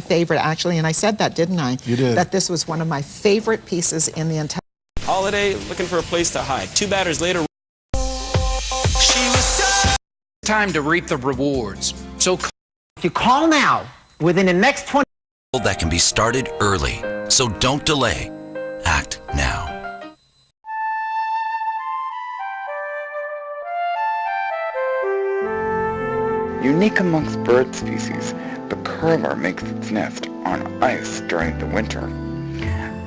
favorite, actually, and I said that, didn't I? You did. That this was one of my favorite pieces in the entire... Holiday, looking for a place to hide. 2 batters later... Time to reap the rewards. So if you call now, within the next 20... That can be started early, so don't delay. Act now. Unique amongst bird species, the curler makes its nest on ice during the winter.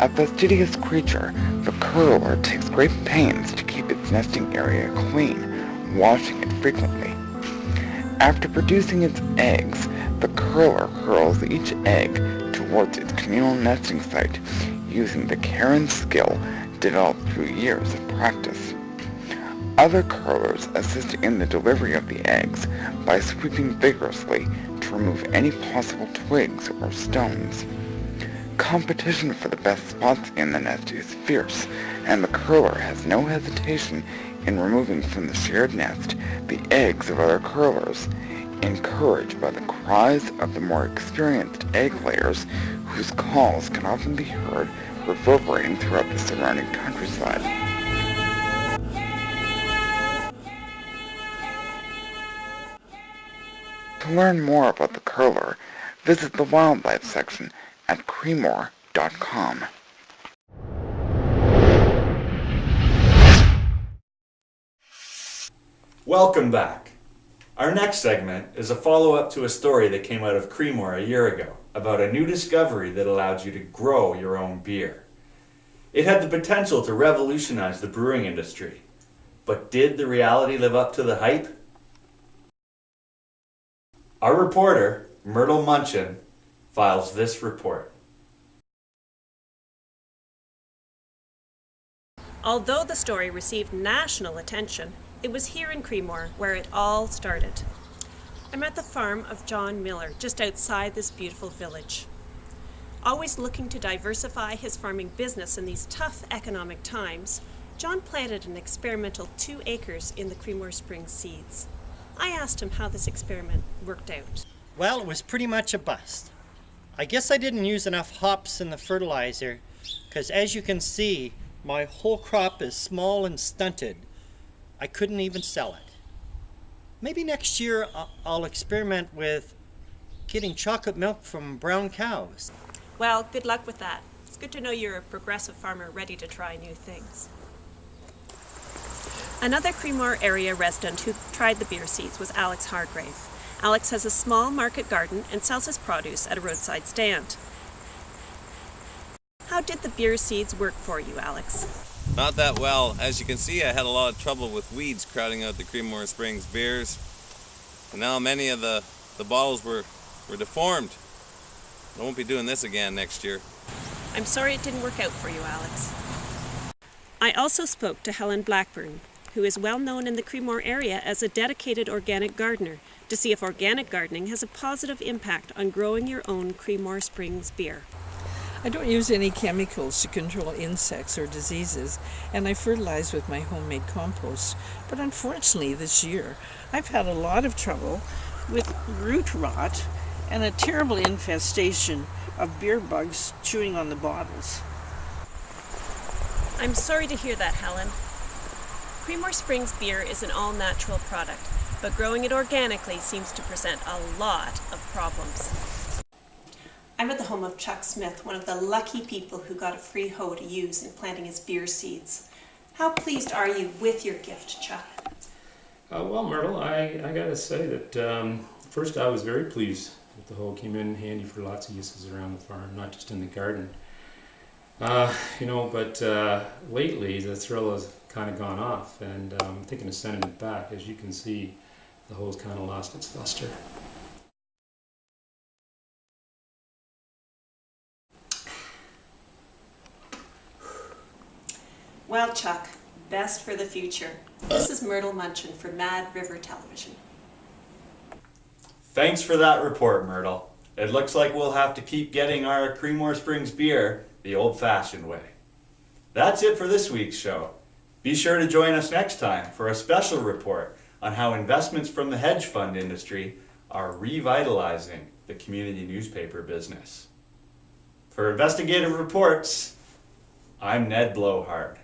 A fastidious creature, the curler takes great pains to keep its nesting area clean, washing it frequently. After producing its eggs, the curler hurls each egg towards its communal nesting site using the care and skill developed through years of practice. Other curlers assist in the delivery of the eggs by sweeping vigorously to remove any possible twigs or stones. Competition for the best spots in the nest is fierce, and the curler has no hesitation in removing from the shared nest the eggs of other curlers, encouraged by the cries of the more experienced egg layers whose calls can often be heard reverberating throughout the surrounding countryside. To learn more about the curler, visit the wildlife section at Creemore.com. Welcome back. Our next segment is a follow-up to a story that came out of Creemore a year ago about a new discovery that allowed you to grow your own beer. It had the potential to revolutionize the brewing industry, but did the reality live up to the hype? Our reporter, Myrtle Munchin, files this report. Although the story received national attention, it was here in Creemore where it all started. I'm at the farm of John Miller, just outside this beautiful village. Always looking to diversify his farming business in these tough economic times, John planted an experimental 2 acres in the Creemore Springs seeds. I asked him how this experiment worked out. Well, it was pretty much a bust. I guess I didn't use enough hops in the fertilizer, because as you can see, my whole crop is small and stunted. I couldn't even sell it. Maybe next year I'll experiment with getting chocolate milk from brown cows. Well, good luck with that. It's good to know you're a progressive farmer ready to try new things. Another Creemore area resident who tried the beer seeds was Alex Hargrave. Alex has a small market garden and sells his produce at a roadside stand. How did the beer seeds work for you, Alex? Not that well. As you can see, I had a lot of trouble with weeds crowding out the Creemore Springs beers. And now many of the bottles were deformed. I won't be doing this again next year. I'm sorry it didn't work out for you, Alex. I also spoke to Helen Blackburn, who is well known in the Creemore area as a dedicated organic gardener, to see if organic gardening has a positive impact on growing your own Creemore Springs beer. I don't use any chemicals to control insects or diseases, and I fertilize with my homemade compost. But unfortunately this year, I've had a lot of trouble with root rot and a terrible infestation of beer bugs chewing on the bottles. I'm sorry to hear that, Helen. Creemore Springs beer is an all-natural product, but growing it organically seems to present a lot of problems. I'm at the home of Chuck Smith, one of the lucky people who got a free hoe to use in planting his beer seeds. How pleased are you with your gift, Chuck? Well, Myrtle, I gotta say that first I was very pleased that the hoe came in handy for lots of uses around the farm, not just in the garden. But lately the thrill has kind of gone off, and I'm thinking of sending it back. As you can see, the hoe's kind of lost its luster. Well, Chuck, best for the future. This is Myrtle Munchin for Mad River Television. Thanks for that report, Myrtle. It looks like we'll have to keep getting our Creemore Springs beer the old-fashioned way. That's it for this week's show. Be sure to join us next time for a special report on how investments from the hedge fund industry are revitalizing the community newspaper business. For Investigative Reports, I'm Ned Blowhard.